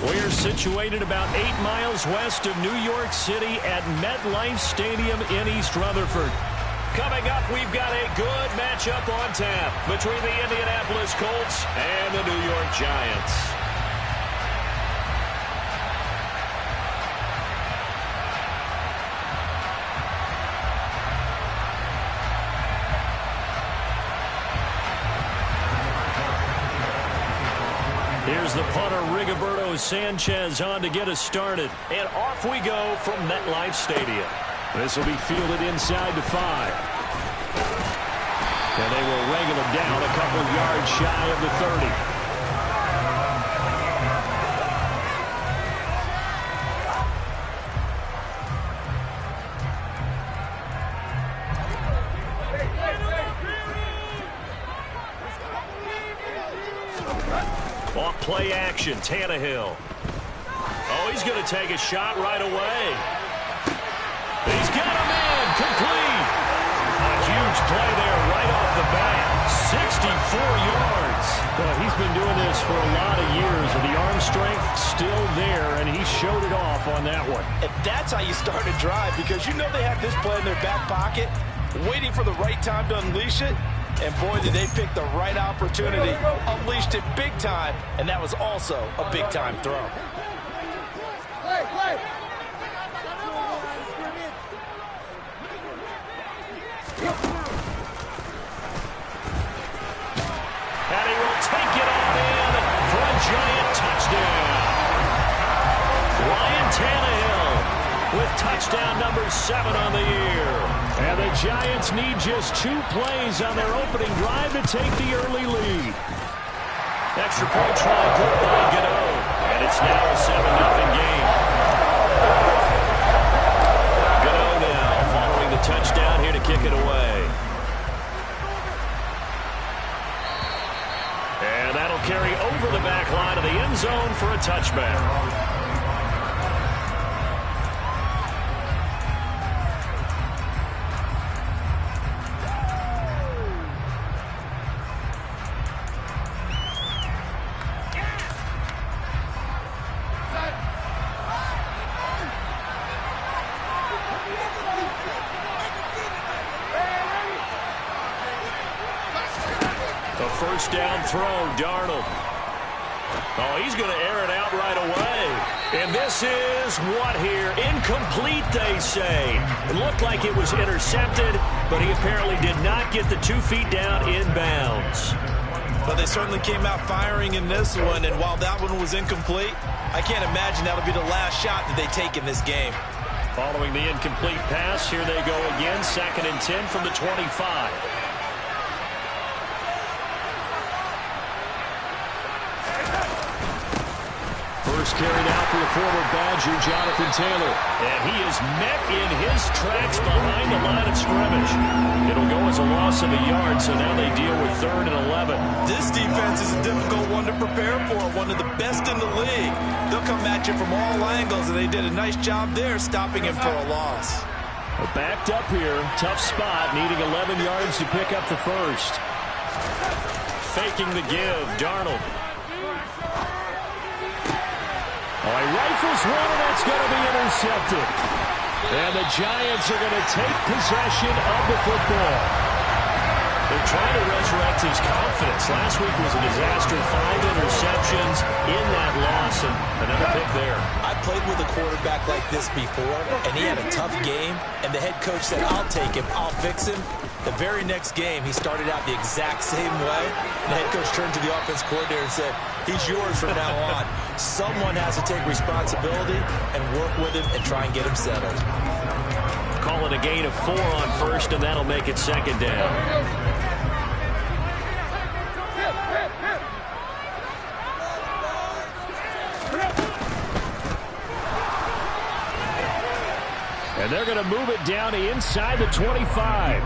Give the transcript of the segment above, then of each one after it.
We're situated about 8 miles west of New York City at MetLife Stadium in East Rutherford. Coming up, we've got a good matchup on tap between the Indianapolis Colts and the New York Giants. Here's the punter, Rigoberto Sanchez, on to get us started. And off we go from MetLife Stadium. This will be fielded inside the 5. And they will wrangle him down a couple yards shy of the 30. Off play action, Tannehill. Oh, he's going to take a shot right away. He's got a man, complete. A huge play there right off the bat. 64 yards. Well, he's been doing this for a lot of years, and the arm strength still there, and he showed it off on that one. And that's how you start a drive, because you know they have this play in their back pocket, waiting for the right time to unleash it. And boy, did they pick the right opportunity. Unleashed it big time, and that was also a big-time throw. And he will take it on in for a giant touchdown. Ryan Tannehill with touchdown number 7 on the year. And the Giants need just 2 plays on their opening drive to take the early lead. Extra point try good by Gano. And it's now a 7-0 game. Gano now following the touchdown here to kick it away. And that'll carry over the back line of the end zone for a touchback. First down throw, Darnold. Oh, he's going to air it out right away. And this is what here? Incomplete, they say. It looked like it was intercepted, but he apparently did not get the 2 feet down in bounds. But they certainly came out firing in this one, and while that one was incomplete, I can't imagine that'll be the last shot that they take in this game. Following the incomplete pass, here they go again, 2nd and 10 from the 25. First carry now for the former Badger, Jonathan Taylor. And he is met in his tracks behind the line of scrimmage. It'll go as a loss of a yard, so now they deal with 3rd and 11. This defense is a difficult one to prepare for, one of the best in the league. They'll come at you from all angles, and they did a nice job there stopping him for a loss. Backed up here, tough spot, needing 11 yards to pick up the first. Faking the give, Darnold. Oh, he rifles one, and that's going to be intercepted. And the Giants are going to take possession of the football. They're trying to resurrect his confidence. Last week was a disaster, 5 interceptions in that loss, and another pick there. I played with a quarterback like this before, and he had a tough game, and the head coach said, I'll take him, I'll fix him. The very next game, he started out the exact same way. The head coach turned to the offense coordinator and said, he's yours from now on. Someone has to take responsibility and work with him and try and get him settled. Call it a gain of 4 on first, and that'll make it 2nd down. And they're going to move it down to inside the 25.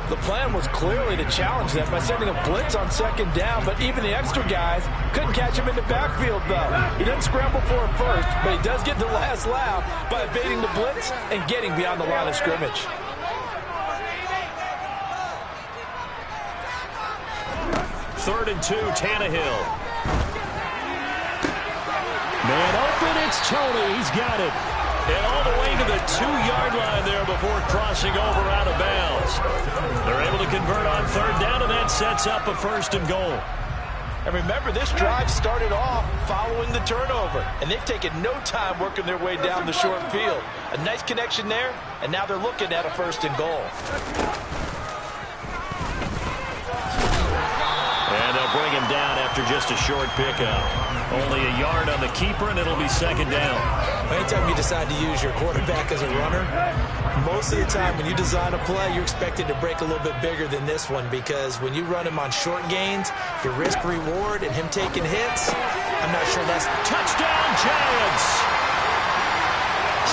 The plan was clearly to challenge them by sending a blitz on 2nd down, but even the extra guys couldn't catch him in the backfield, though. He doesn't scramble for it first, but he does get the last laugh by evading the blitz and getting beyond the line of scrimmage. 3rd and 2, Tannehill. Man open, it's Toney. He's got it. And all the way to the 2-yard line there before crossing over out of bounds. They're able to convert on third down, and that sets up a 1st and goal. And remember, this drive started off following the turnover, and they've taken no time working their way down the short field. A nice connection there, and now they're looking at a 1st and goal. And they'll bring him down after just a short pickup. Only a yard on the keeper, and it'll be 2nd down. Anytime you decide to use your quarterback as a runner, most of the time when you design a play, you're expected to break a little bit bigger than this one, because when you run him on short gains, your risk-reward and him taking hits, I'm not sure that's... Touchdown, Giants!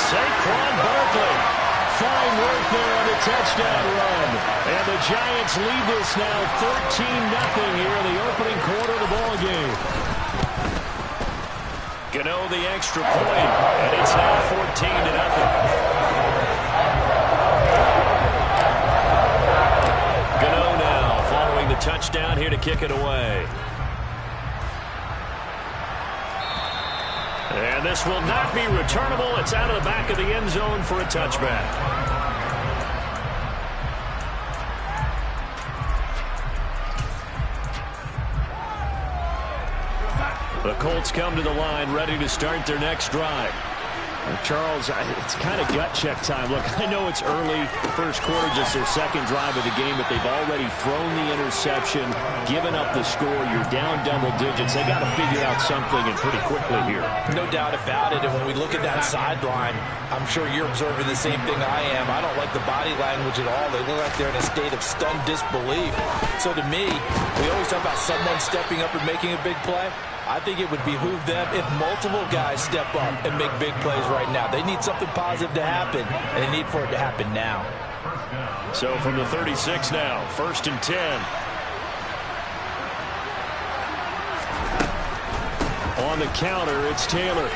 Saquon Barkley. Fine work there on the touchdown run. And the Giants lead this now 13-0 here in the opening quarter of the ballgame. Gano the extra point, and it's now 14-0. Gano now following the touchdown here to kick it away. And this will not be returnable. It's out of the back of the end zone for a touchback. The Colts come to the line, ready to start their next drive. Charles, it's kind of gut check time. Look, I know it's early, first quarter, just their 2nd drive of the game, but they've already thrown the interception, given up the score. You're down double digits. They got to figure out something, and pretty quickly here. No doubt about it. And when we look at that sideline, I'm sure you're observing the same thing I am. I don't like the body language at all. They look like they're in a state of stunned disbelief. So to me, we always talk about someone stepping up and making a big play. I think it would behoove them if multiple guys step up and make big plays right now. They need something positive to happen, and they need for it to happen now. So from the 36 now, 1st and 10. On the counter, it's Taylor.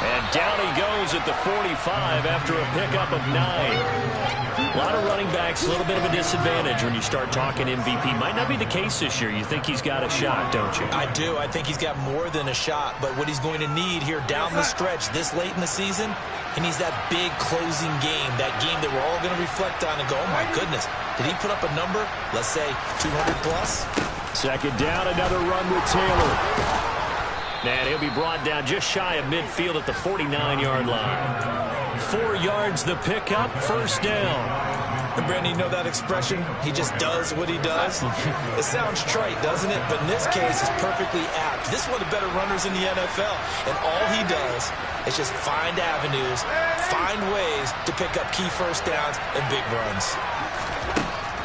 And down he goes at the 45 after a pickup of 9. A lot of running backs, a little bit of a disadvantage when you start talking MVP. Might not be the case this year. You think he's got a shot, don't you? I do. I think he's got more than a shot. But what he's going to need here down the stretch this late in the season, he needs that big closing game, that game that we're all going to reflect on and go, oh, my goodness, did he put up a number, let's say 200 plus? 2nd down, another run with Taylor. And he'll be brought down just shy of midfield at the 49-yard line. 4 yards the pickup, 1st down. And Brandon, you know that expression? He just does what he does? It sounds trite, doesn't it? But in this case, it's perfectly apt. This is one of the better runners in the NFL. And all he does is just find avenues, find ways to pick up key 1st downs and big runs.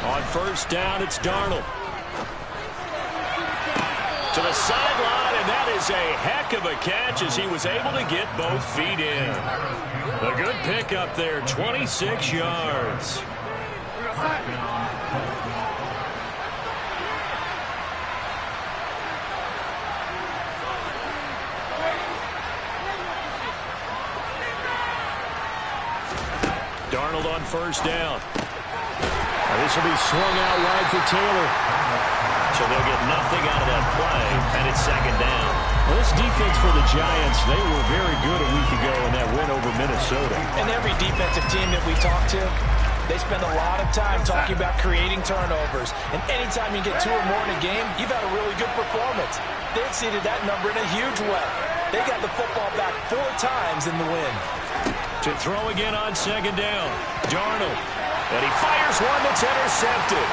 On 1st down, it's Darnold. To the sideline, and that is a heck of a catch as he was able to get both feet in. A good pickup there, 26 yards. Darnold on 1st down. This will be swung out wide for Taylor. So they'll get nothing out of that play, and it's 2nd down. Well, this defense for the Giants, they were very good a week ago in that win over Minnesota. And every defensive team that we talk to, they spend a lot of time talking about creating turnovers. And anytime you get 2 or more in a game, you've had a really good performance. They exceeded that number in a huge way. They got the football back 4 times in the win. To throw again on 2nd down, Darnold. And he fires one that's intercepted.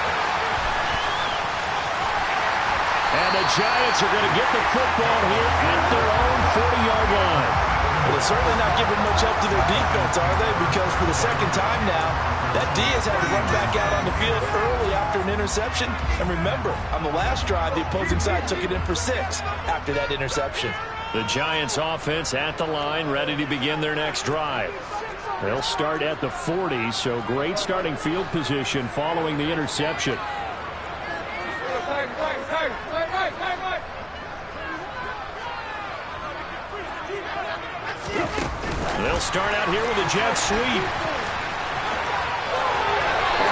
And the Giants are going to get the football here at their own 40-yard line. Well, they're certainly not giving much help to their defense, are they? Because for the 2nd time now, that D has had to run back out on the field early after an interception. And remember, on the last drive, the opposing side took it in for 6 after that interception. The Giants offense at the line, ready to begin their next drive. They'll start at the 40, so great starting field position following the interception. They'll start out here with a jet sweep.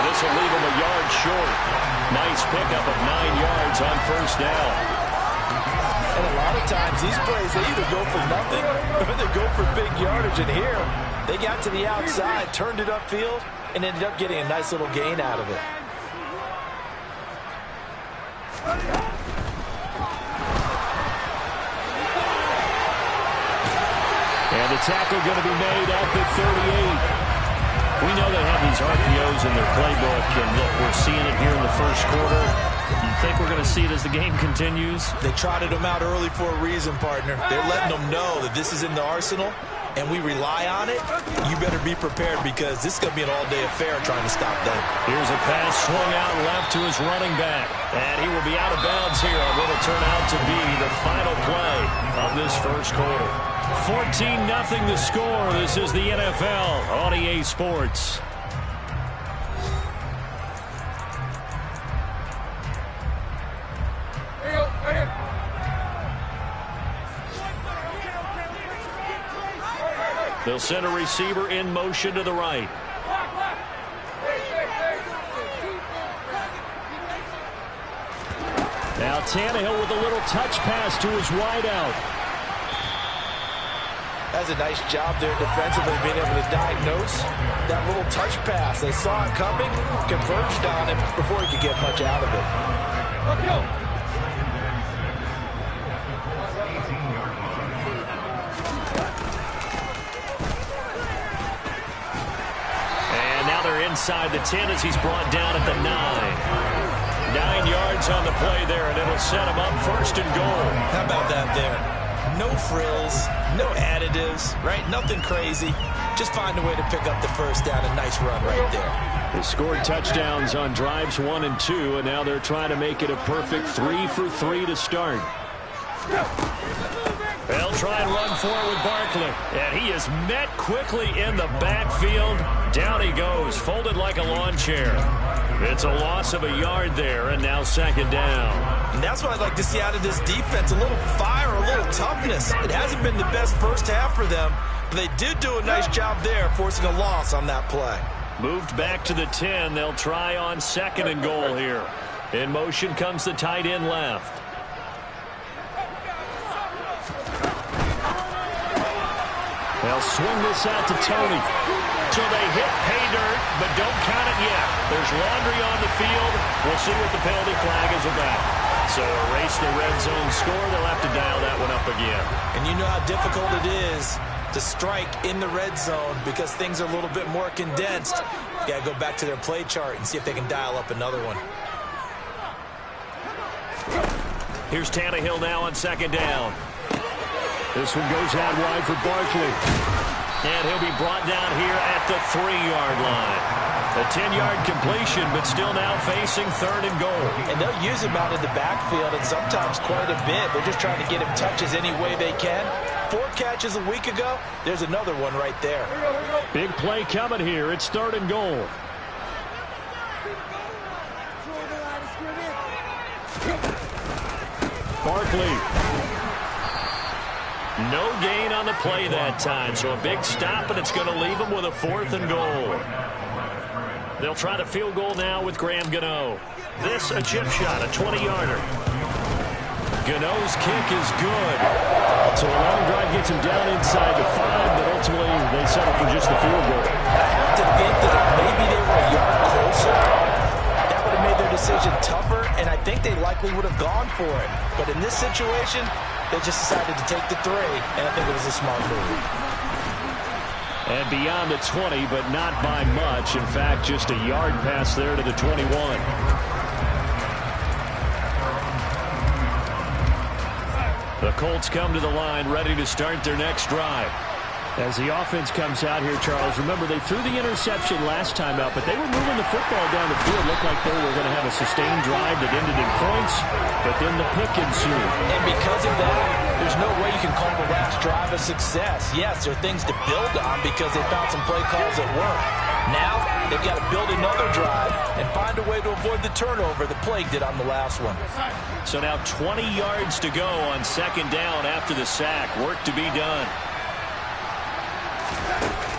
This will leave them a yard short. Nice pickup of 9 yards on 1st down. And a lot of times these plays, they either go for nothing or they go for big yardage. And here, they got to the outside, turned it upfield, and ended up getting a nice little gain out of it. And the tackle going to be made at the 38. We know they have these RPOs in their playbook, and look, we're seeing it here in the first quarter. You think we're going to see it as the game continues? They trotted them out early for a reason, partner. They're letting them know that this is in the arsenal, and we rely on it. You better be prepared because this is going to be an all-day affair trying to stop them. Here's a pass swung out left to his running back, and he will be out of bounds here on what will turn out to be the final play of this first quarter. 14-0 the score. This is the NFL on EA Sports. They'll send a receiver in motion to the right. Now Tannehill with a little touch pass to his wideout. That's a nice job there defensively, being able to diagnose that little touch pass. They saw it coming, converged on him before he could get much out of it. And now they're inside the 10 as he's brought down at the 9. 9 yards on the play there, and it'll set him up first and goal. How about that there? No frills, no additives, right? Nothing crazy. Just find a way to pick up the first down. A nice run right there. They scored touchdowns on drives 1 and 2, and now they're trying to make it a perfect 3 for 3 to start. They'll try and run for it with Barkley. And he is met quickly in the backfield. Down he goes, folded like a lawn chair. It's a loss of a yard there, and now second down. And that's what I'd like to see out of this defense. A little fire, a little toughness. It hasn't been the best first half for them, but they did do a nice job there, forcing a loss on that play. Moved back to the 10. They'll try on second and goal here. In motion comes the tight end left. They'll swing this out to Tony. So they hit pay dirt, but don't count it yet. There's laundry on the field. We'll see what the penalty flag is about. So erase the red zone score. They'll have to dial that one up again. And you know how difficult it is to strike in the red zone because things are a little bit more condensed. You got to go back to their play chart and see if they can dial up another one. Here's Tannehill now on second down. This one goes out wide for Barkley. And he'll be brought down here at the 3-yard line. A 10-yard completion, but still now facing third and goal. And they'll use him out in the backfield, and sometimes quite a bit. They're just trying to get him touches any way they can. 4 catches a week ago. There's another one right there. Big play coming here. It's third and goal. Barkley. No gain on the play that time, so a big stop, and it's going to leave them with a 4th and goal. They'll try the field goal now with Graham Gano. This a chip shot, a 20-yarder. Gano's kick is good. So a long drive gets him down inside the 5, but ultimately they settle for just the field goal. I have to think that if maybe they were a yard closer, that would have made their decision tougher, and I think they likely would have gone for it. But in this situation, they just decided to take the 3, and I think it was a smart move. And beyond the 20, but not by much. In fact, just a yard pass there to the 21. The Colts come to the line, ready to start their next drive. As the offense comes out here, Charles, remember they threw the interception last time out, but they were moving the football down the field. Looked like they were going to have a sustained drive that ended in points, but then the pick ensued. And because of that, there's no way you can call the last drive a success. Yes, there are things to build on because they found some play calls that work. Now, they've got to build another drive and find a way to avoid the turnover the Plague did on the last one. So now 20 yards to go on second down after the sack. Work to be done.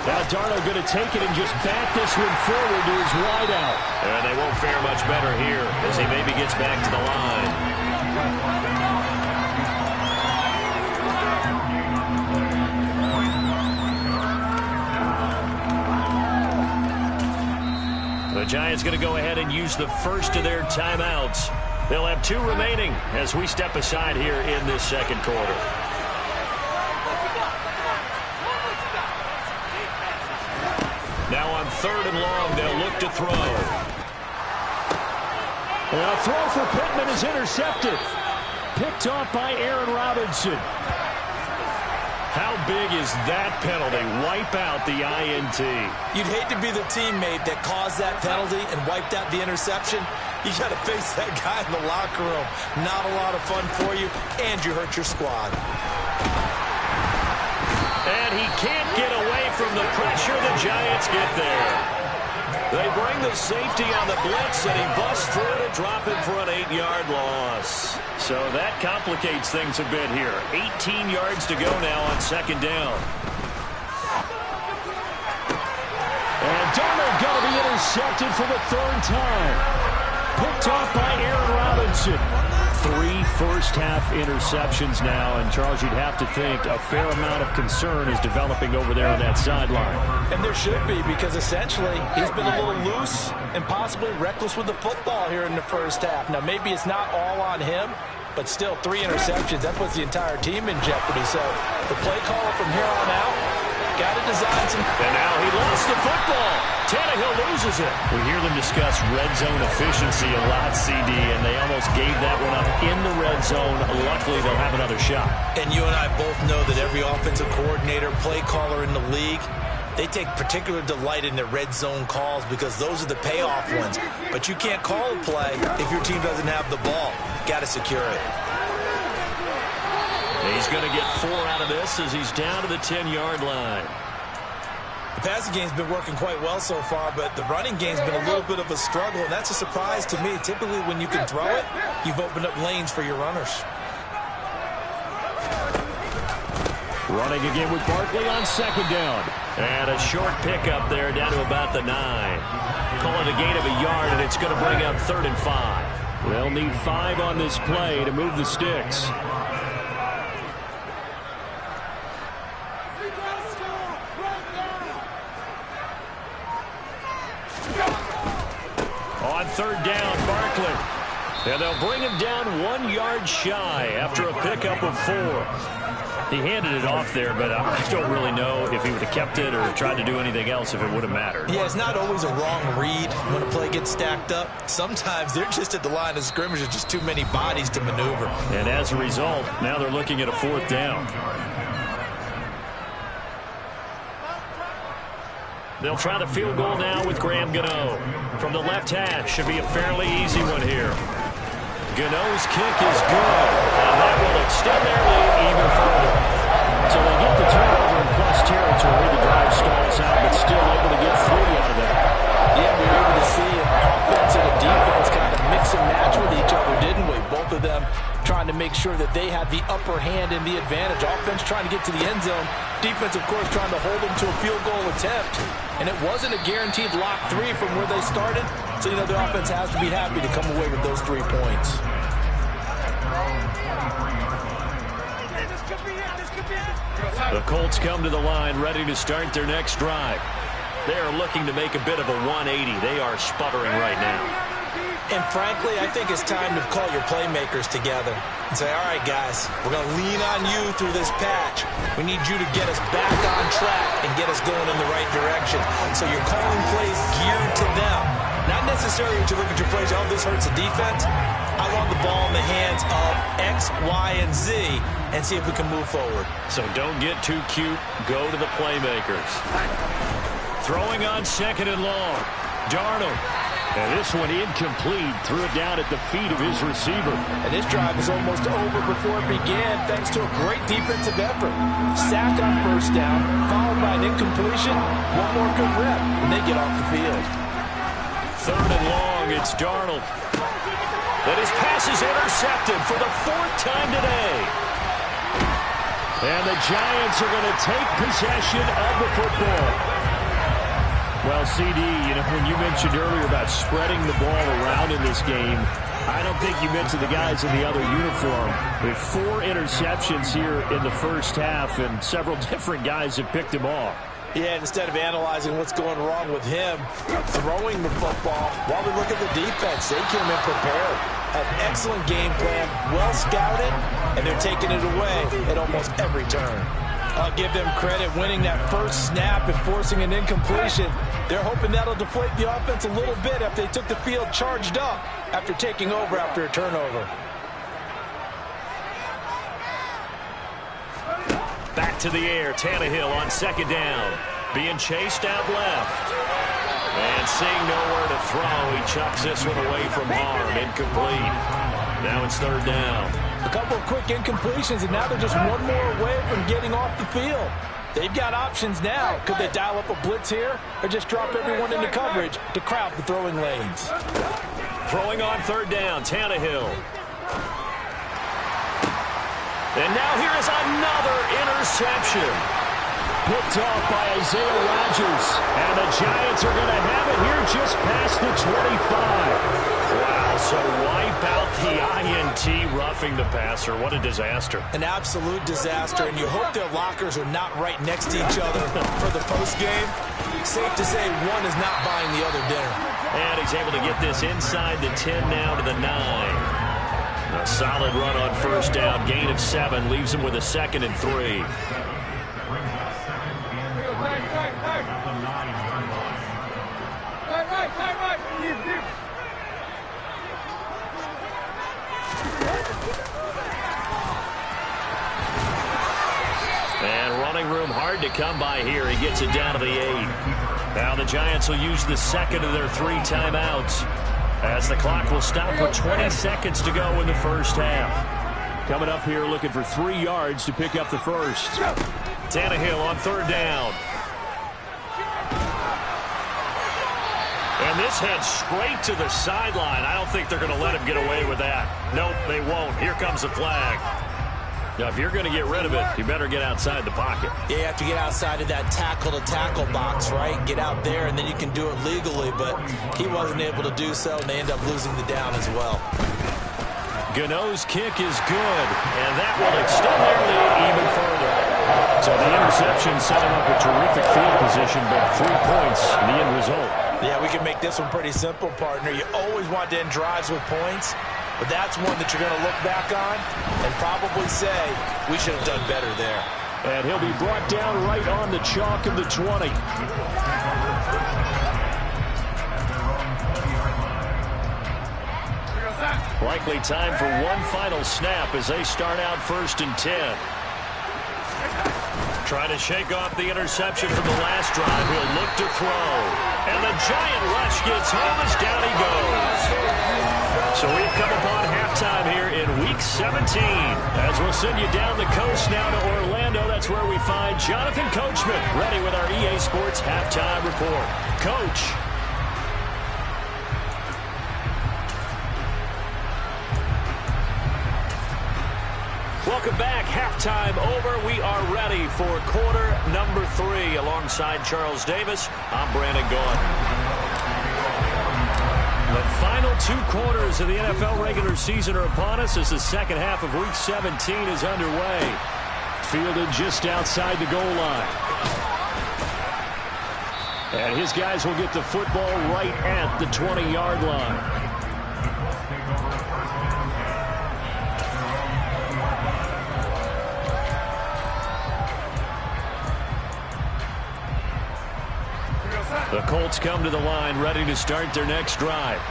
Now Darnold going to take it and just bat this one forward to his wideout. And they won't fare much better here as he maybe gets back to the line. Giants going to go ahead and use the first of their timeouts. They'll have 2 remaining as we step aside here in this second quarter. Now on 3rd and long, they'll look to throw. A throw for Pittman is intercepted. Picked off by Aaron Robinson. How big is that penalty? Wipe out the INT. You'd hate to be the teammate that caused that penalty and wiped out the interception. You got to face that guy in the locker room. Not a lot of fun for you, and you hurt your squad. And he can't get away from the pressure. The Giants get there. They bring the safety on the blitz, and he busts through to drop him for an 8-yard loss. So that complicates things a bit here. 18 yards to go now on 2nd down. And Darnold going to be intercepted for the 3rd time. Picked off by Aaron Robinson. 3 first-half interceptions now, and Charles, you'd have to think a fair amount of concern is developing over there on that sideline. And there should be, because essentially he's been a little loose and possibly reckless with the football here in the first half. Now, maybe it's not all on him, but still 3 interceptions. That puts the entire team in jeopardy. So the play caller from here on out got to design some. And now he lost the football. Tannehill loses it. We hear them discuss red zone efficiency a lot, CD, and they almost gave that one up in the red zone. Luckily, they'll have another shot. And you and I both know that every offensive coordinator, play caller in the league, they take particular delight in their red zone calls because those are the payoff ones. But you can't call a play if your team doesn't have the ball. Got to secure it. He's going to get 4 out of this as he's down to the 10-yard line. The passing game's been working quite well so far, but the running game's been a little bit of a struggle, and that's a surprise to me. Typically, when you can throw it, you've opened up lanes for your runners. Running again with Barkley on 2nd down. And a short pickup there down to about the 9. Call it a gain of a yard, and it's going to bring up 3rd and 5. They'll need 5 on this play to move the sticks. On 3rd down, Barkley. And they'll bring him down 1 yard shy after a pickup of 4. He handed it off there, but I don't really know if he would have kept it or tried to do anything else if it would have mattered. Yeah, it's not always a wrong read when a play gets stacked up. Sometimes they're just at the line of scrimmage. There's just too many bodies to maneuver. And as a result, now they're looking at a 4th down. They'll try the field goal now with Graham Gano. From the left hash, should be a fairly easy one here. Gano's kick is good, and that will extend their lead even further. So they get the turnover in plus territory. The drive stalls out, but still able to get 3 out of that. Yeah, we were able to see an offense and a defense kind of mix and match with each other, didn't we? Both of them trying to make sure that they had the upper hand and the advantage. Offense trying to get to the end zone. Defense, of course, trying to hold them to a field goal attempt. And it wasn't a guaranteed lock 3 from where they started. So, you know, the offense has to be happy to come away with those 3 points. The Colts come to the line ready to start their next drive. They are looking to make a bit of a 180. They are sputtering right now. And frankly, I think it's time to call your playmakers together and say, all right, guys, we're going to lean on you through this patch. We need you to get us back on track and get us going in the right direction. So you're calling plays geared to them. Not necessarily that you look at your plays, oh, this hurts the defense. I want the ball in the hands of X, Y, and Z and see if we can move forward. So don't get too cute. Go to the playmakers. Throwing on 2nd and long. Darnold. And this one incomplete. Threw it down at the feet of his receiver. And this drive is almost over before it began thanks to a great defensive effort. Sack on 1st down, followed by an incompletion. One more good rep, and they get off the field. 3rd and long, it's Darnold. And his pass is intercepted for the 4th time today. And the Giants are going to take possession of the football. Well, CD, you know, when you mentioned earlier about spreading the ball around in this game, I don't think you mentioned the guys in the other uniform. We have 4 interceptions here in the first half, and several different guys have picked them off. Yeah, instead of analyzing what's going wrong with him throwing the football, while we look at the defense, they came in prepared. An excellent game plan, well scouted, and they're taking it away at almost every turn. I'll give them credit winning that first snap and forcing an incompletion. They're hoping that'll deflate the offense a little bit if they took the field charged up after taking over after a turnover. Back to the air, Tannehill on second down. Being chased out left. And seeing nowhere to throw, he chucks this one away from harm. Incomplete. Now it's third down. A couple of quick incompletions, and now they're just one more away from getting off the field. They've got options now. Could they dial up a blitz here or just drop everyone into coverage to crowd the throwing lanes? Throwing on third down, Tannehill. And now here is another interception. Picked off by Isaiah Rodgers. And the Giants are going to have it here just past the 25. Wow, so wipe out the INT roughing the passer. What a disaster. An absolute disaster, and you hope their lockers are not right next to each other for the postgame. Safe to say one is not buying the other dinner. And he's able to get this inside the 10 now to the 9. A solid run on first down. Gain of 7 leaves him with a 2nd and 3. And running room hard to come by here. He gets it down to the 8. Now the Giants will use the second of their 3 timeouts, as the clock will stop with 20 seconds to go in the first half. Coming up here looking for 3 yards to pick up the first. Tannehill on third down. And this heads straight to the sideline. I don't think they're going to let him get away with that. Nope, they won't. Here comes the flag. Now, if you're going to get rid of it, you better get outside the pocket. Yeah, you have to get outside of that tackle-to-tackle box, right? Get out there, and then you can do it legally. But he wasn't able to do so, and they end up losing the down as well. Gano's kick is good, and that will extend their lead even further. So the interception set him up a terrific field position, but 3 points in the end result. Yeah, we can make this one pretty simple, partner. You always want to end drives with points, but that's one that you're going to look back on and probably say, we should have done better there. And he'll be brought down right on the chalk of the 20. Likely time for one final snap as they start out 1st and 10. Trying to shake off the interception from the last drive. He'll look to throw. And the giant rush gets home as down he goes. So we've come upon halftime here in Week 17. As we'll send you down the coast now to Orlando, that's where we find Jonathan Coachman ready with our EA Sports Halftime Report. Coach. Welcome back. Halftime over. We are ready for quarter number 3. Alongside Charles Davis, I'm Brandon Gaudin. The final 2 quarters of the NFL regular season are upon us as the second half of Week 17 is underway. Fielded just outside the goal line. And his guys will get the football right at the 20-yard line. The Colts come to the line ready to start their next drive.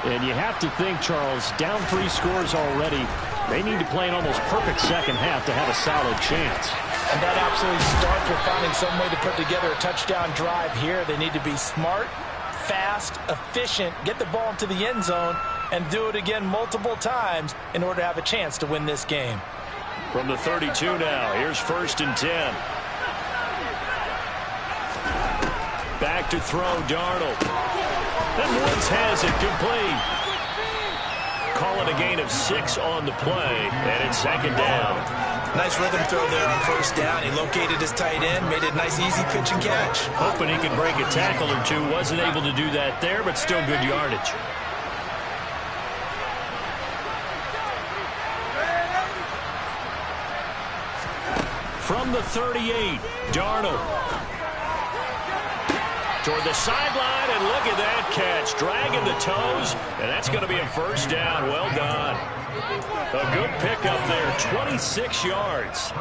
And you have to think, Charles, down 3 scores already. They need to play an almost perfect second half to have a solid chance. And that absolutely starts with finding some way to put together a touchdown drive here. They need to be smart, fast, efficient, get the ball into the end zone, and do it again multiple times in order to have a chance to win this game. From the 32 now, here's 1st and 10. Back to throw, Darnold. And Woods has it complete. Calling a gain of 6 on the play, and it's 2nd down. Nice rhythm throw there on 1st down. He located his tight end, made it a nice, easy pitch and catch. Hoping he can break a tackle or 2. Wasn't able to do that there, but still good yardage. From the 38, Darnold. Toward the sideline, and look at that catch. Dragging the toes, and that's going to be a first down. Well done. A good pickup there, 26 yards.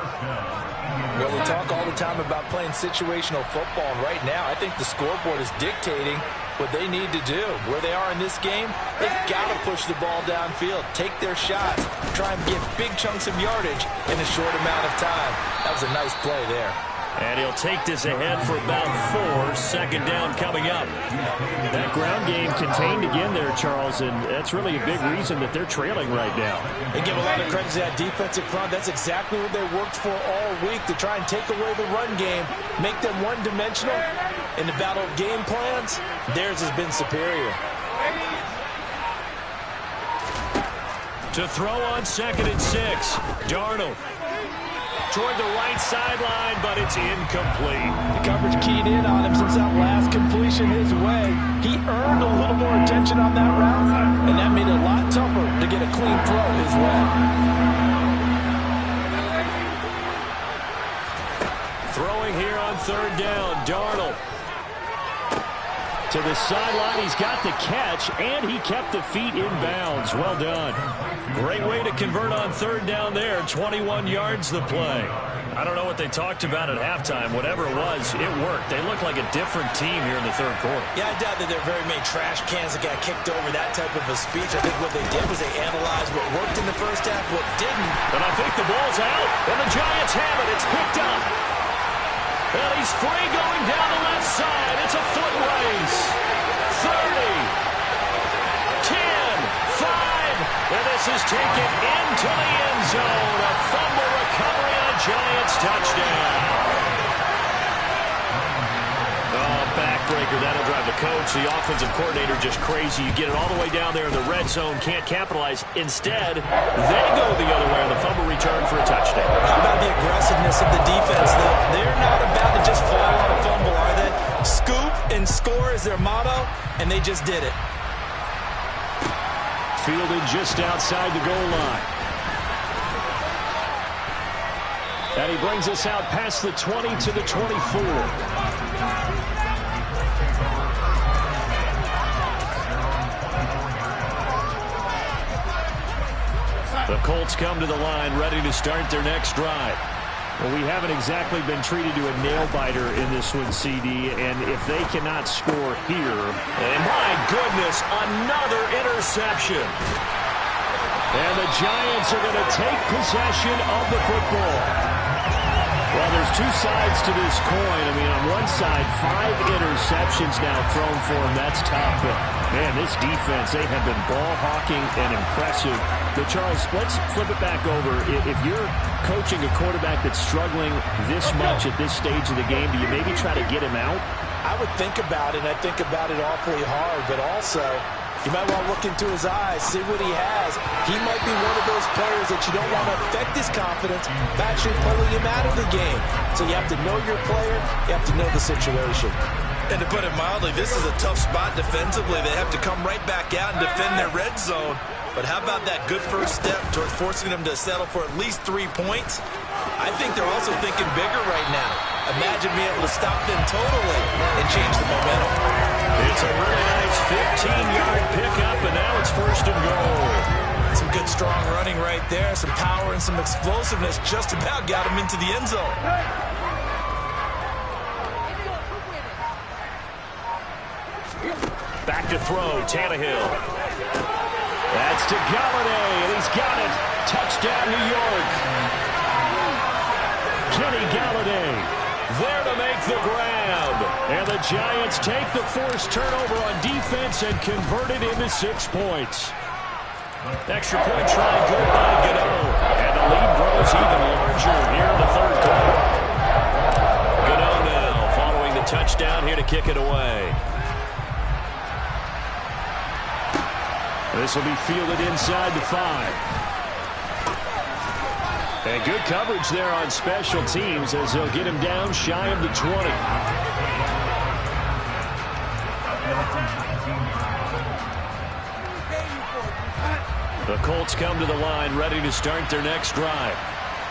Well, we talk all the time about playing situational football, and right now I think the scoreboard is dictating what they need to do. Where they are in this game, they've got to push the ball downfield, take their shots, try and get big chunks of yardage in a short amount of time. That was a nice play there. And he'll take this ahead for about 4. Second down coming up. That ground game contained again there, Charles, and that's really a big reason that they're trailing right now. They give a lot of credit to that defensive front. That's exactly what they worked for all week, to try and take away the run game, make them one-dimensional. In the battle of game plans, theirs has been superior. To throw on 2nd and 6. Darnold. Toward the right sideline, but it's incomplete. The coverage keyed in on him since that last completion his way. He earned a little more attention on that route, and that made it a lot tougher to get a clean throw his way. Throwing here on 3rd down, Darnold. To the sideline, he's got the catch, and he kept the feet in bounds. Well done. Great way to convert on 3rd down there. 21 yards the play. I don't know what they talked about at halftime. Whatever it was, it worked. They look like a different team here in the 3rd quarter. Yeah, I doubt that there are very many trash cans that got kicked over, that type of a speech. I think what they did was they analyzed what worked in the first half, what didn't. And I think the ball's out, and the Giants have it. It's picked up. And he's free going down the left side. It's a foot race. 30, 10, 5, and this is taken into the end zone. A fumble recovery and a Giants touchdown. Oh, backbreaker. That'll drive the coach, the offensive coordinator, just crazy. You get it all the way down there in the red zone, can't capitalize. Instead, they go the other way on the fumble return for a touchdown. How about the aggressiveness of the defense, though? They're not about to just fall on a fumble, are they? Scoop and score is their motto, and they just did it. Fielded just outside the goal line. And he brings us out past the 20 to the 24. The Colts come to the line, ready to start their next drive. Well, we haven't exactly been treated to a nail-biter in this one, CD, and if they cannot score here... And my goodness, another interception. And the Giants are going to take possession of the football. Well, there's two sides to this coin. I mean, on one side, 5 interceptions now thrown for him. That's tough. But, man, this defense, they have been ball-hawking and impressive. But, Charles, let's flip it back over. If you're coaching a quarterback that's struggling this much at this stage of the game, do you maybe try to get him out? I would think about it, and I think about it awfully hard. But also, you might want to look into his eyes, see what he has. He might be one of those players that you don't want to affect his confidence by actually pulling him out of the game. So you have to know your player. You have to know the situation. And to put it mildly, this is a tough spot defensively. They have to come right back out and defend their red zone. But how about that good first step towards forcing them to settle for at least 3 points? I think they're also thinking bigger right now. Imagine being able to stop them totally and change the momentum. It's a really nice 15-yard pickup, and now it's 1st and goal. Some good, strong running right there. Some power and some explosiveness just about got him into the end zone. Back to throw, Tannehill. That's to Galladay, and he's got it. Touchdown, New York. Kenny Galladay there to make the grab. And the Giants take the forced turnover on defense and convert it into 6 points. Extra point try good by Gano. And the lead grows even larger here in the 3rd quarter. Gano now following the touchdown here to kick it away. This will be fielded inside the 5. And good coverage there on special teams as they'll get him down shy of the 20. The Colts come to the line ready to start their next drive.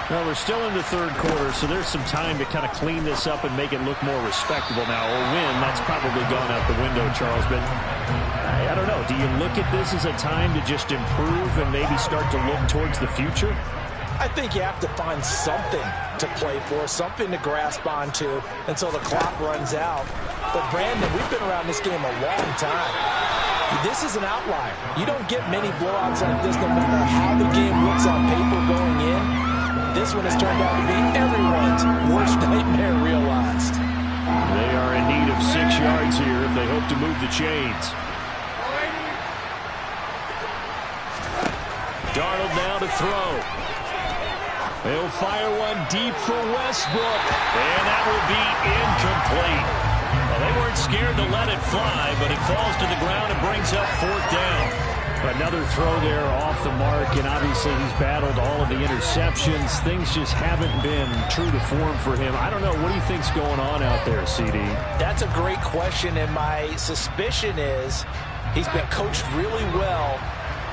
Well, we're still in the third quarter, so there's some time to kind of clean this up and make it look more respectable now. Or win, that's probably gone out the window, Charles. But I don't know. Do you look at this as a time to just improve and maybe start to look towards the future? I think you have to find something to play for, something to grasp onto until the clock runs out. But, Brandon, we've been around this game a long time. This is an outlier. You don't get many blowouts like this no matter how the game looks on paper going in. This one has turned out to be everyone's worst nightmare realized. They are in need of 6 yards here if they hope to move the chains. Darnold now to throw. They'll fire one deep for Westbrook. And that will be incomplete. Well, they weren't scared to let it fly, but it falls to the ground and brings up 4th down. Another throw there off the mark, and obviously he's battled all of the interceptions. Things just haven't been true to form for him. I don't know. What do you think's going on out there, CD? That's a great question, and my suspicion is he's been coached really well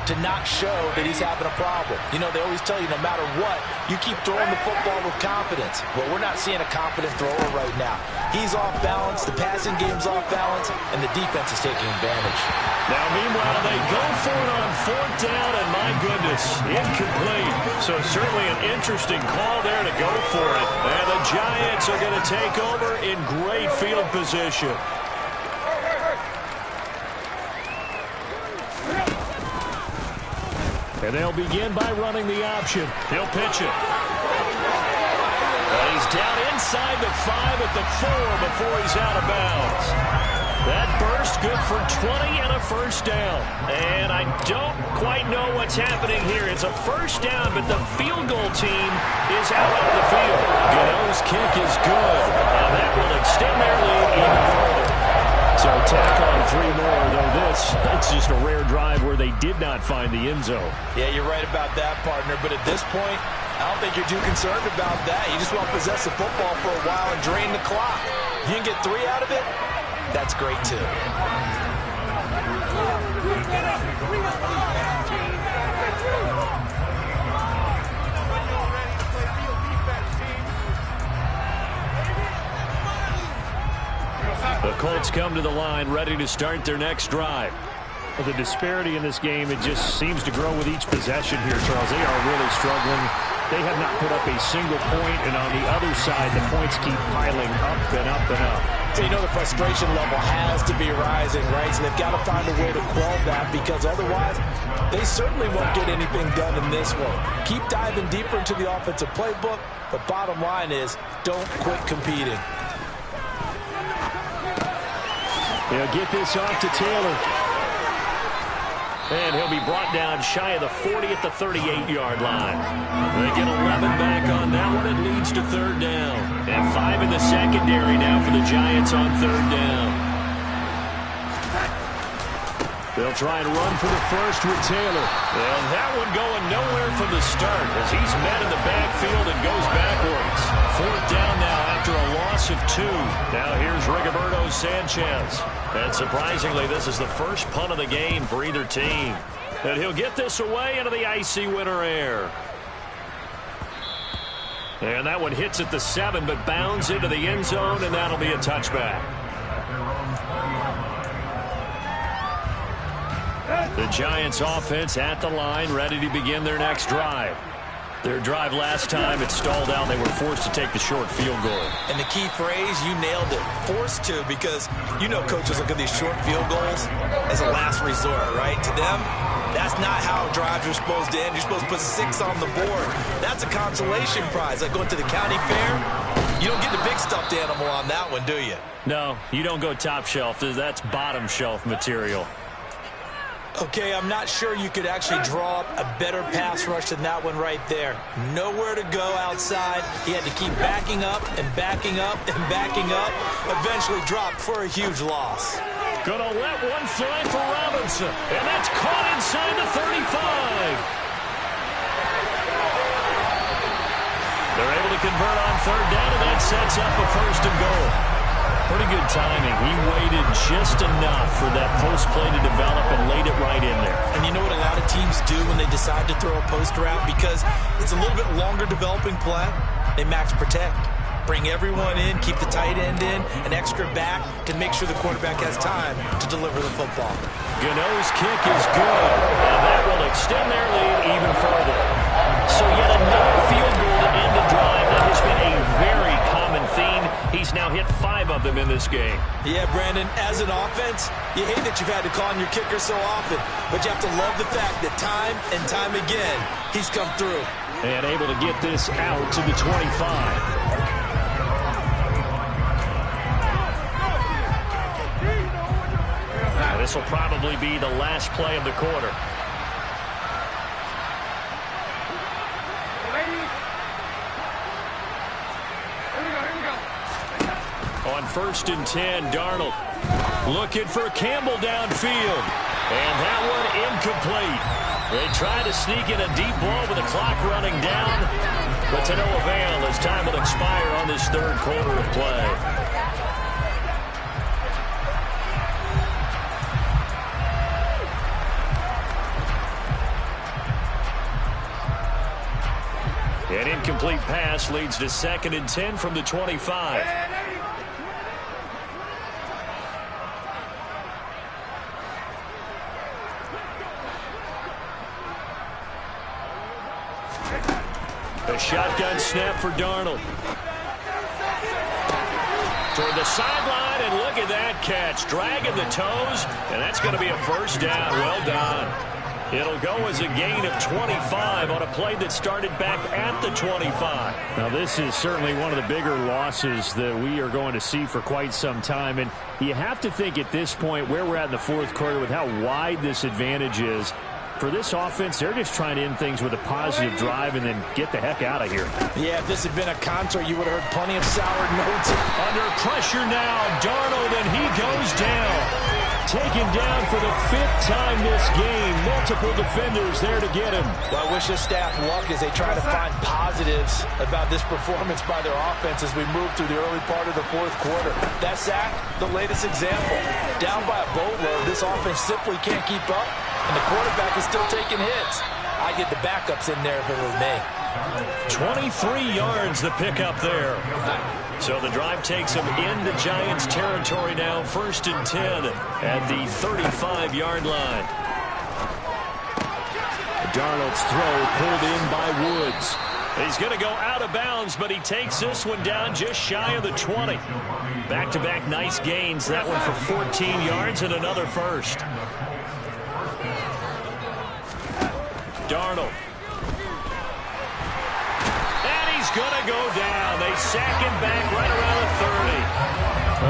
to not show that he's having a problem. You know, they always tell you no matter what, you keep throwing the football with confidence. Well, we're not seeing a confident thrower right now. He's off balance, the passing game's off balance, and the defense is taking advantage. Now, meanwhile, they go for it on 4th down, and my goodness, incomplete. So certainly an interesting call there to go for it. And the Giants are going to take over in great field position. And they'll begin by running the option. He'll pitch it. And he's down inside the 5 at the 4 before he's out of bounds. That burst good for 20 and a first down. And I don't quite know what's happening here. It's a first down, but the field goal team is out of the field. Gano's kick is good. And that will extend their lead even further. So tack on 3 more, though it's just a rare drive where they did not find the end zone. Yeah, you're right about that, partner. But at this point, I don't think you're too concerned about that. You just want to possess the football for a while and drain the clock. You can get 3 out of it, that's great, too. The Colts come to the line, ready to start their next drive. Well, the disparity in this game, it just seems to grow with each possession here, Charles. They are really struggling. They have not put up a single point, and on the other side, the points keep piling up and up and up. So you know the frustration level has to be rising, right? So they've got to find a way to quell that, because otherwise they certainly won't get anything done in this one. Keep diving deeper into the offensive playbook, but bottom line is don't quit competing. They'll get this off to Taylor. And he'll be brought down shy of the 40 at the 38-yard line. They get 11 back on that one. It leads to 3rd down. And 5 in the secondary now for the Giants on 3rd down. They'll try and run for the first with Taylor. And that one going nowhere from the start as he's met in the backfield and goes backwards. 4th down now after a loss of 2. Now here's Rigoberto Sanchez. And surprisingly, this is the first punt of the game for either team. And he'll get this away into the icy winter air. And that one hits at the 7, but bounds into the end zone, and that'll be a touchback. The Giants offense at the line, ready to begin their next drive. Their drive last time, it stalled out. They were forced to take the short field goal. And the key phrase, you nailed it, forced to, because you know coaches look at these short field goals as a last resort, right? To them, that's not how drives are supposed to end. You're supposed to put 6 on the board. That's a consolation prize. Like going to the county fair, you don't get the big stuffed animal on that one, do you? No, you don't go top shelf. That's bottom shelf material. Okay, I'm not sure you could actually draw up a better pass rush than that one right there. Nowhere to go outside. He had to keep backing up and backing up and backing up. Eventually dropped for a huge loss. Gonna let one fly for Robinson. And that's caught inside the 35. They're able to convert on 3rd down, and that sets up a 1st and goal. Pretty good timing. He waited just enough for that post play to develop and laid it right in there. And you know what a lot of teams do when they decide to throw a post route? Because it's a little bit longer developing play, they max protect. Bring everyone in, keep the tight end in, an extra back to make sure the quarterback has time to deliver the football. Gano's kick is good, and that will extend their lead even further. So yet another field goal to end the drive. That has been a very common theme. He's now hit 5 of them in this game. Yeah, Brandon, as an offense, you hate that you've had to call on your kicker so often, but you have to love the fact that time and time again, he's come through. And able to get this out to the 25. This will probably be the last play of the quarter. On 1st and 10, Darnold looking for Campbell downfield. And that one incomplete. They try to sneak in a deep ball with the clock running down, but to no avail as time will expire on this 3rd quarter of play. An incomplete pass leads to 2nd and 10 from the 25. A shotgun snap for Darnold. Toward the sideline, and look at that catch. Dragging the toes, and that's going to be a 1st down. Well done. It'll go as a gain of 25 on a play that started back at the 25. Now, this is certainly one of the bigger losses that we are going to see for quite some time. And you have to think at this point where we're at in the 4th quarter with how wide this advantage is. For this offense, they're just trying to end things with a positive drive and then get the heck out of here. Yeah, if this had been a concert, you would have heard plenty of sour notes. Under pressure now, Darnold, and he goes down. Taken down for the 5th time this game. Multiple defenders there to get him. Well, I wish this staff luck as they try to find positives about this performance by their offense as we move through the early part of the 4th quarter. That sack, the latest example. Down by a boatload, this offense simply can't keep up, and the quarterback is still taking hits. I get the backups in there if it was me. 23 yards the pickup there. So the drive takes him into Giants territory now. 1st and 10 at the 35-yard line. Darnold's throw pulled in by Woods. He's going to go out of bounds, but he takes this one down just shy of the 20. Back-to-back nice gains. That one for 14 yards and another 1st. Darnold. Going to go down. They sack him back right around the 30.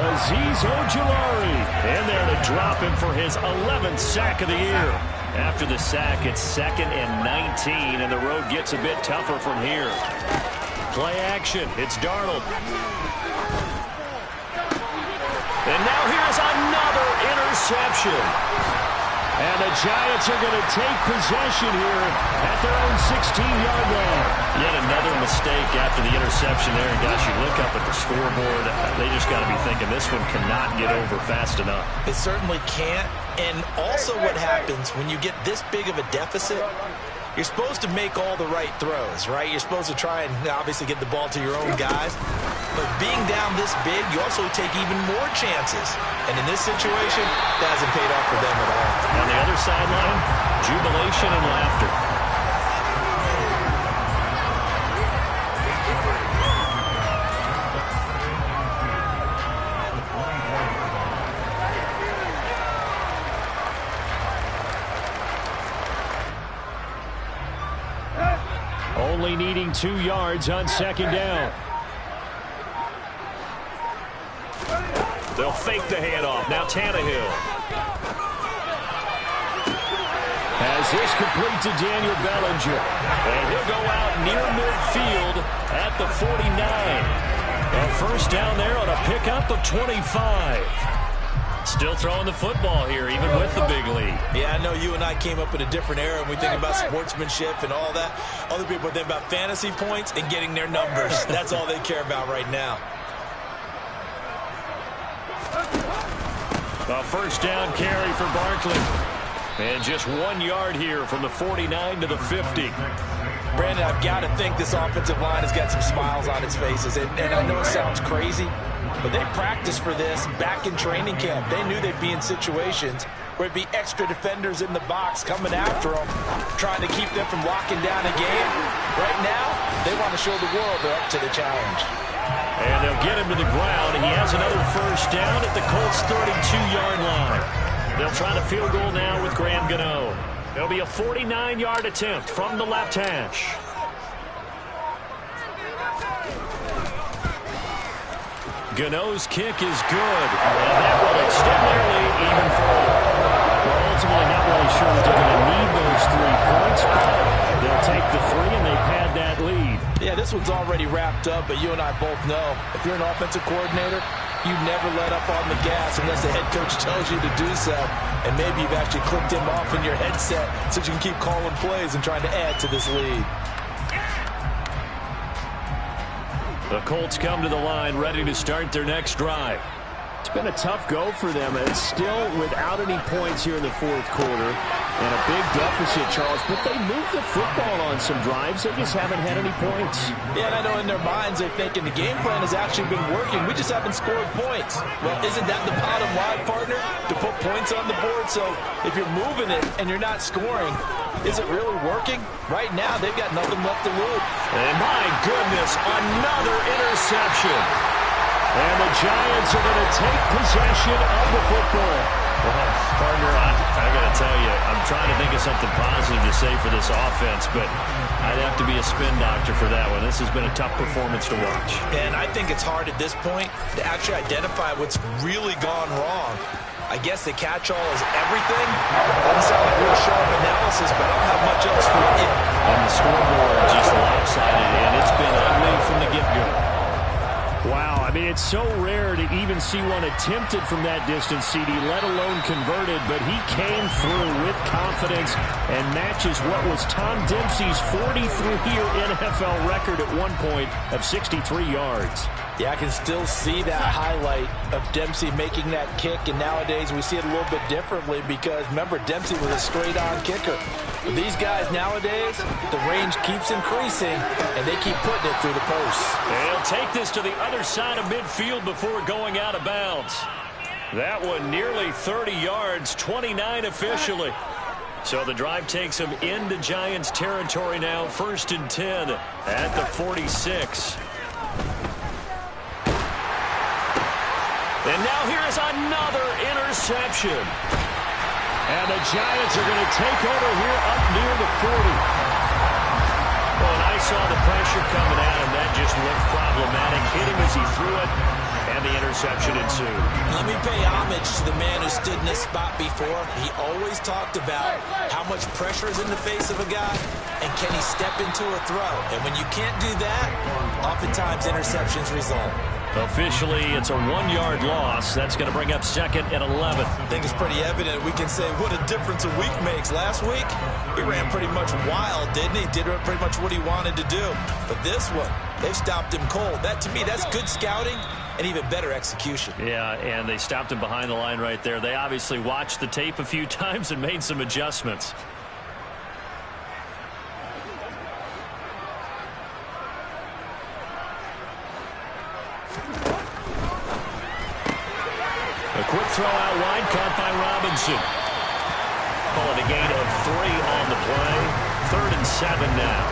Azeez Ojulari in there to drop him for his 11th sack of the year. After the sack, it's 2nd and 19, and the road gets a bit tougher from here. Play action. It's Darnold. And now here's another interception. And the Giants are going to take possession here at their own 16-yard line. Yet another mistake after the interception there. And gosh, you look up at the scoreboard, they just got to be thinking this one cannot get over fast enough. It certainly can't. And also what happens when you get this big of a deficit, you're supposed to make all the right throws, right? You're supposed to try and obviously get the ball to your own guys. But being down this big, you also take even more chances. And in this situation, that hasn't paid off for them at all. On the other sideline, jubilation and laughter. Only needing 2 yards on 2nd down. They'll fake the handoff. Now Tannehill. As this complete to Daniel Bellinger. And he'll go out near midfield at the 49. A 1st down there on a pickup of 25. Still throwing the football here, even with the big lead. Yeah, I know you and I came up in a different era and we think about sportsmanship and all that. Other people think about fantasy points and getting their numbers. That's all they care about right now. A first down carry for Barkley. And just 1 yard here from the 49 to the 50. Brandon, I've got to think this offensive line has got some smiles on its faces. And I know it sounds crazy, but they practiced for this back in training camp. They knew they'd be in situations where it'd be extra defenders in the box coming after them, trying to keep them from locking down a game. Right now, they want to show the world they're up to the challenge. And they'll get him to the ground. He has another first down at the Colts' 32-yard line. They'll try the field goal now with Graham Gano. There'll be a 49-yard attempt from the left hash. Gano's kick is good. And that will extend their lead even further. Well, ultimately not really sure that they're going to need those 3 points, but they'll take the 3 and they pad that lead. Yeah, this one's already wrapped up, but you and I both know if you're an offensive coordinator, you never let up on the gas unless the head coach tells you to do so. And maybe you've actually clicked him off in your headset so you can keep calling plays and trying to add to this lead. The Colts come to the line ready to start their next drive. It's been a tough go for them. It's still without any points here in the fourth quarter. And a big deficit, Charles. But they moved the football on some drives. They just haven't had any points. Yeah, and I know in their minds they're thinking the game plan has actually been working. We just haven't scored points. Well, isn't that the bottom line, partner? To put points on the board. So if you're moving it and you're not scoring, is it really working? Right now, they've got nothing left to lose. And my goodness, another interception. And the Giants are going to take possession of the football. Well, partner, I got to tell you, I'm trying to think of something positive to say for this offense, but I'd have to be a spin doctor for that one. This has been a tough performance to watch. And I think it's hard at this point to actually identify what's really gone wrong. I guess the catch-all is everything. Doesn't sound like real sharp analysis, but I don't have much else for it. And the scoreboard just lopsided, and it's been ugly from the get-go. Wow, I mean, it's so rare to even see one attempted from that distance, CD, let alone converted, but he came through with confidence and matches what was Tom Dempsey's 43-year NFL record at one point of 63 yards. Yeah, I can still see that highlight of Dempsey making that kick, and nowadays we see it a little bit differently because, remember, Dempsey was a straight-on kicker. But these guys nowadays, the range keeps increasing, and they keep putting it through the posts. They'll take this to the other side of midfield before going out of bounds. That one nearly 30 yards, 29 officially. So the drive takes them into Giants territory now, 1st and 10 at the 46. And now here's another interception. And the Giants are going to take over here up near the 40. Well, and I saw the pressure coming at him. That just looked problematic. Hit him as he threw it, and the interception ensued. Let me pay homage to the man who stood in this spot before. He always talked about how much pressure is in the face of a guy, and can he step into a throw. And when you can't do that, oftentimes interceptions result. Officially, it's a 1-yard loss. That's going to bring up 2nd and 11. I think it's pretty evident. We can say what a difference a week makes. Last week, he ran pretty much wild, didn't he? Did pretty much what he wanted to do. But this one, they've stopped him cold. That, to me, that's good scouting and even better execution. Yeah, and they stopped him behind the line right there. They obviously watched the tape a few times and made some adjustments. A quick throw out wide, caught by Robinson. Calling a gain of 3 on the play. 3rd and 7 now.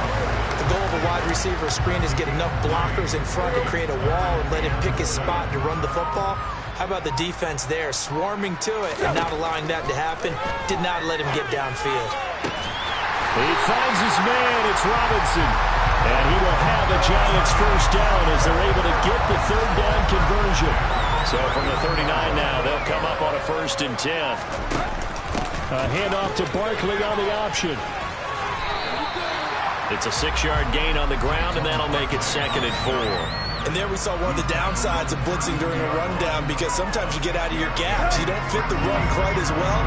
The goal of a wide receiver screen is get enough blockers in front to create a wall and let him pick his spot to run the football. How about the defense there, swarming to it and not allowing that to happen? Did not let him get downfield. He finds his man. It's Robinson. And he will have a Giants first down as they're able to get the 3rd down conversion. So from the 39 now, they'll come up on a 1st and 10. A handoff to Barkley on the option. It's a 6-yard gain on the ground, and that'll make it 2nd and 4. And there we saw one of the downsides of blitzing during a rundown because sometimes you get out of your gaps. You don't fit the run quite as well.